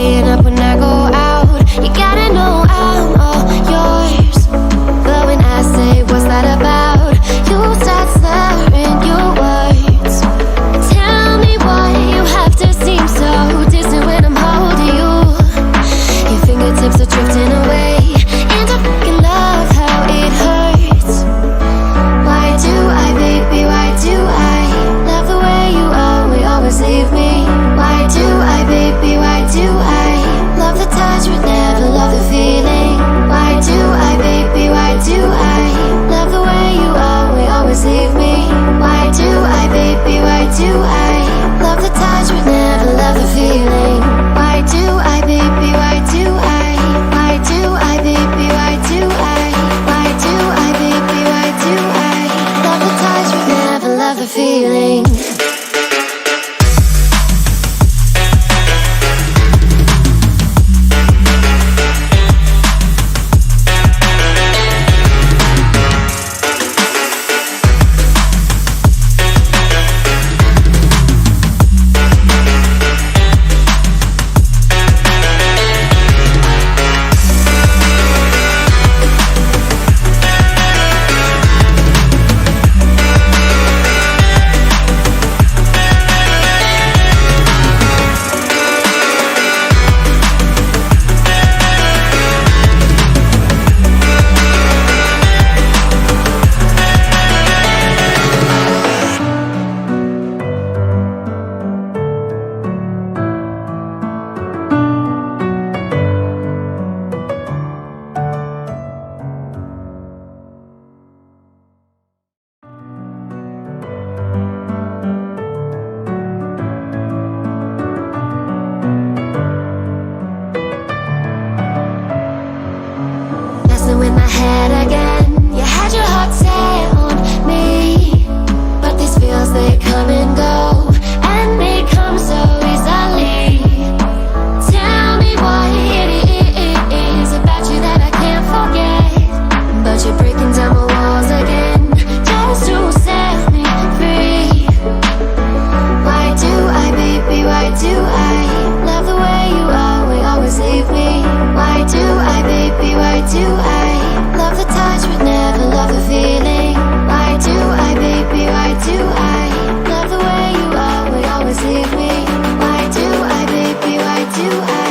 Staying up when I go out, you gotta know I'm all yours. But when I say what's that about, you start slurring your words. Tell me why you have to seem so distant when I'm holding you. Your fingertips are drifting away into fucking love, how it hurts. Why do I, baby, why do I love the way you always leave me? Why do I, baby, why do I love the touch but never love the feeling? Why do I, baby, why do I love the way you always leave me? Why do I, baby, why do I love the touch but never love the feeling? Why do I, baby, why do I? Why do I, baby, why do I? Why do I, baby, why do I love the touch but never love the feeling? In my head again, you had your heart set on me, but these feels, they come and go, and they come so easily. Tell me what it is about you that I can't forget, but you're breaking down my walls again, just to set me free. Why do I, baby, why do I love the way you always leave me? Why do I, baby, why do I love the touch but never love the feeling? Why do I, baby, why do I love the way you always leave me? Why do I, baby, why do I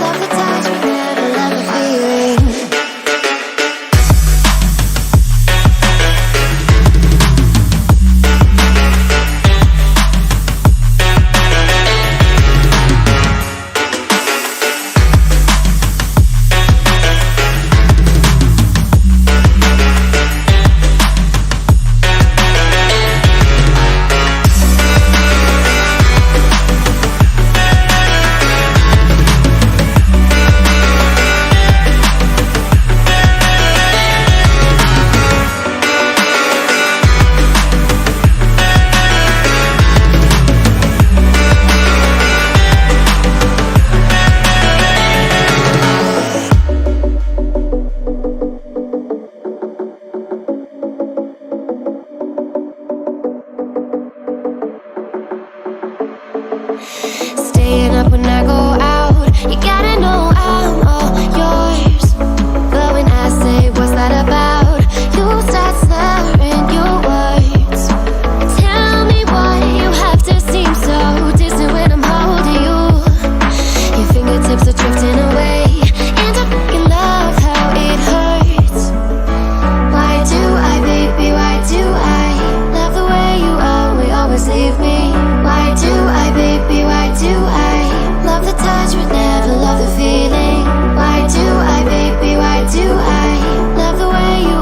love the touch but never love the feeling? Staying up when I go out, you gotta know I'm all yours. But when I say what's that about, you start slurring your words. Tell me why you have to seem so distant when I'm holding you. Your fingertips are drifting away into fucking love, how it hurts. Why do I, baby, why do I love the way you always leave me? Why do I, baby, why do I love the touch but never love the feeling? Why do I, baby, why do I love the way you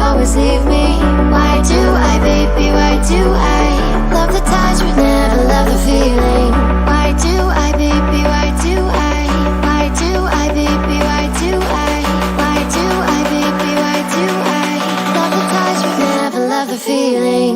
always leave me? Why do I, baby, why do I love the touch but never love the feeling? Why do I, baby, why do I? Why do I, baby, why do I? Why do I, baby, why do I love the touch but never love the feeling?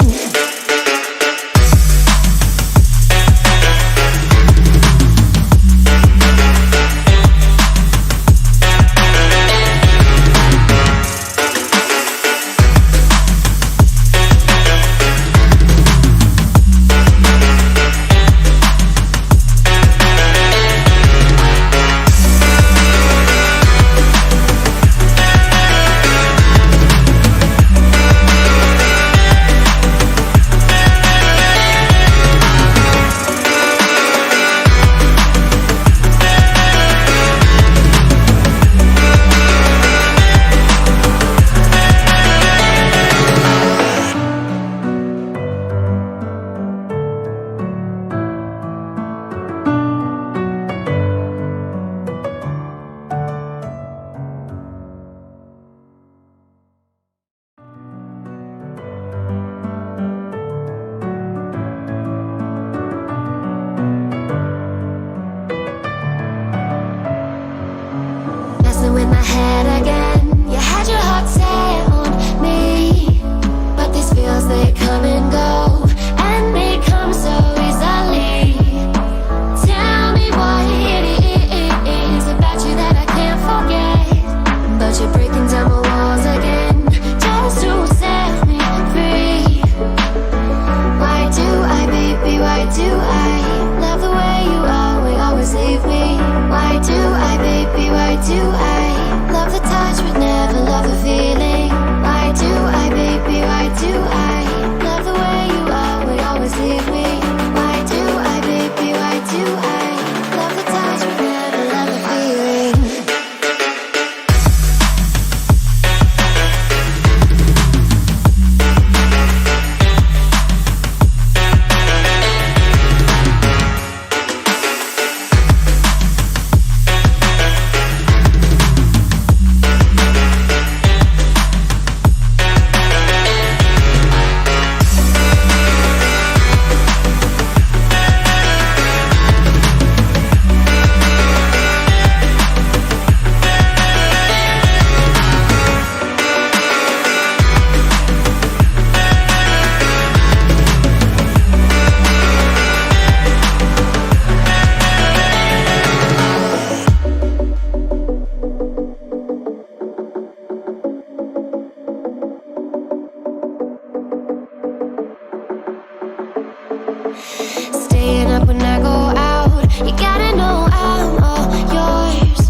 Staying up when I go out, you gotta know I'm all yours.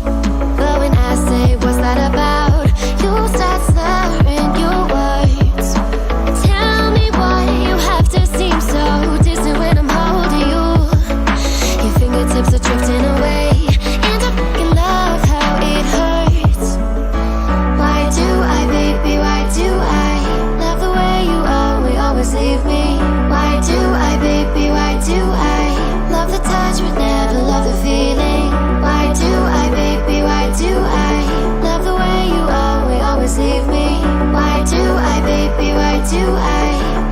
But when I say what's that about, you start slurring your words. Tell me why you have to seem so distant when I'm holding you. Your fingertips are drifting away, and I fucking love how it hurts. Why do I, baby, why do I love the way you always leave me? Why do I, baby, why do I love the touch but never love the feeling? Why do I, baby, why do I love the way you always leave me? Why do I, baby, why do I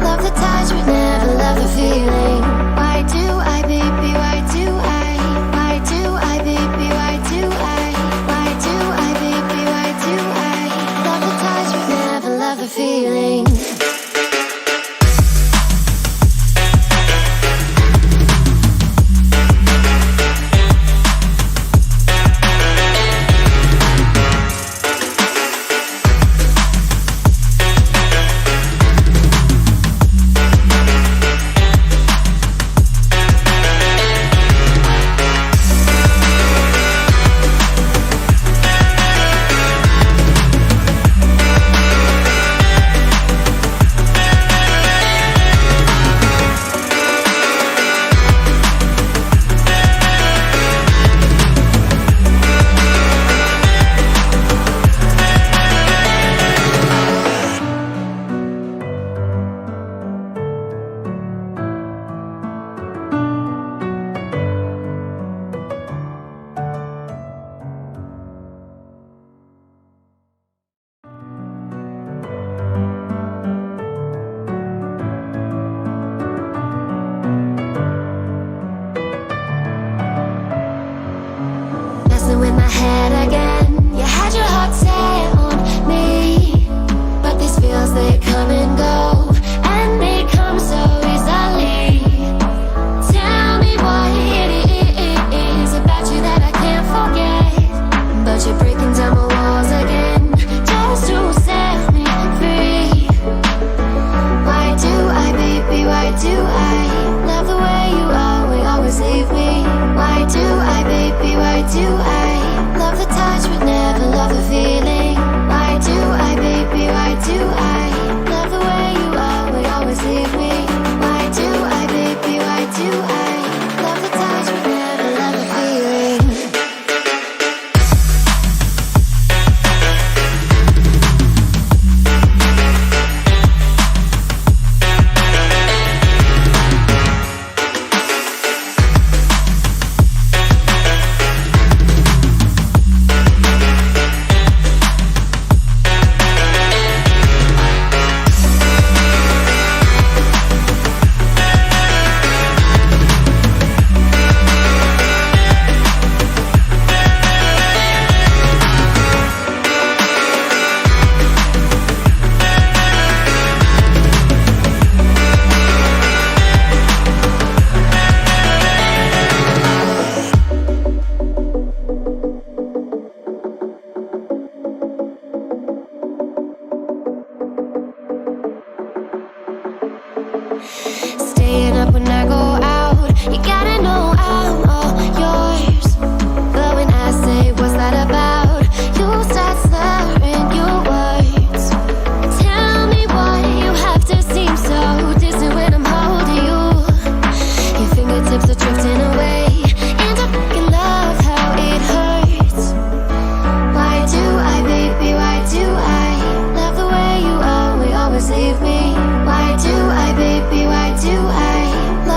love the touch but never love the feeling? Why do I, baby, why do I? Why do I, baby, why do I? Why do I, baby, why do I love the touch but never love the feeling? With my head again, you had your heart set on me, but these feels, they come and go, and they come so easily. Tell me what it is about you that I can't forget, but you're breaking down my walls again, just to set me free. Why do I, baby, why do I love the way you always leave me? Why do I, baby, why do I love the touch but never love the feeling? Why do I, baby, why do I love the way you always leave me? Why do I, baby, why do I love the touch but never love the feeling? Staying up when I go out, you gotta know I'm all yours. But when I say what's that about, you start slurring your words. Tell me why you have to seem so distant when I'm holding you. Your fingertips are drifting away, and I fucking love how it hurts. Why do I, baby, why do I love the way you always leave me? Why do I, baby, why do I love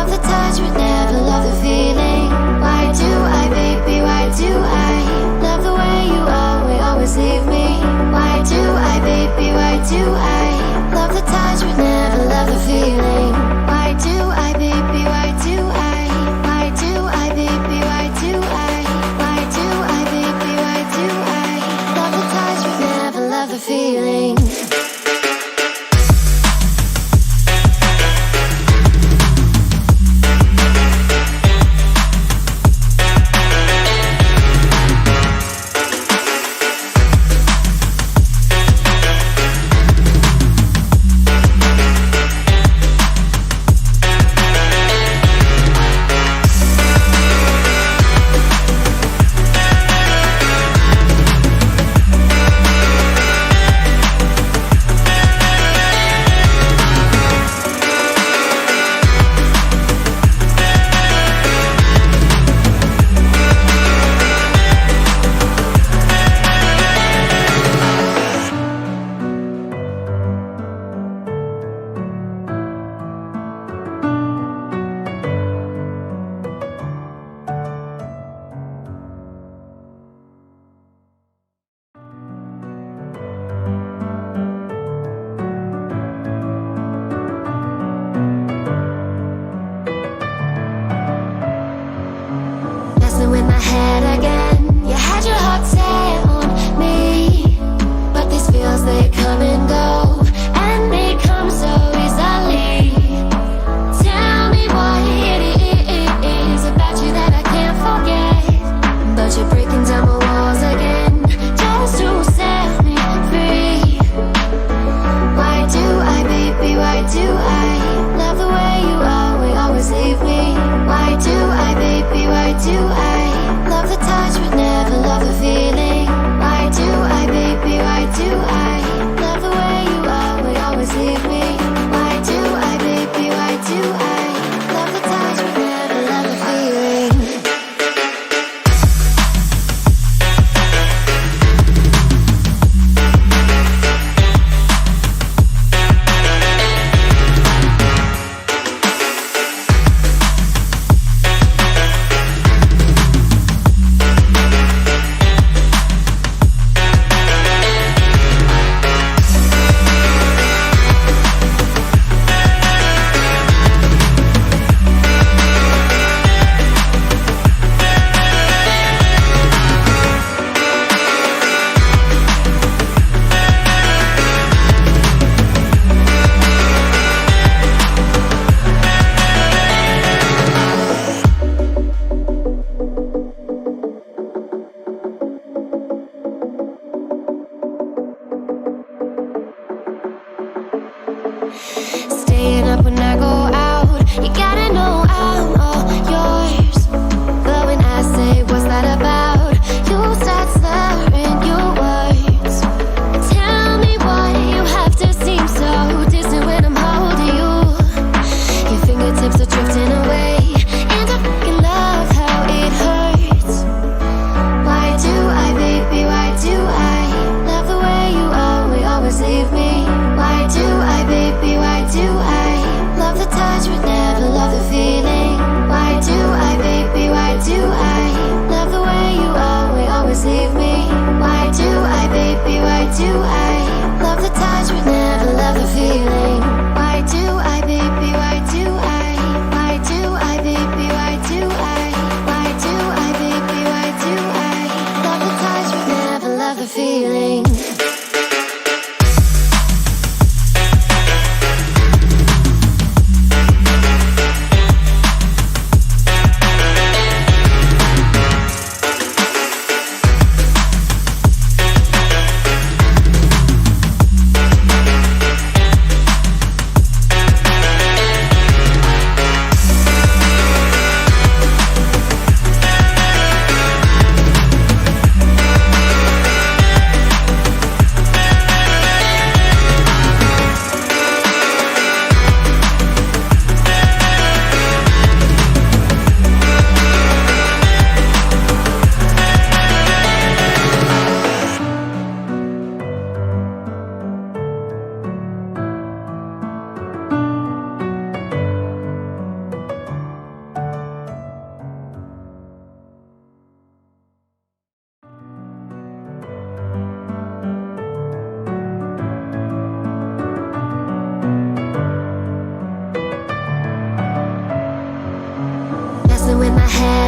drifting away, and I fucking love how it hurts. Why do I, baby, why do I love the way you always leave me? Why do I, baby, why do I love the touch but never love the feeling? Why do I, baby, why do I love the way you always leave me? Why do I, baby, why do I love the touch but never love the feeling? Why do I, baby, why do I? Why do I, baby, why do I? Why do I, baby, why do I love the touch but never love the feeling? With my head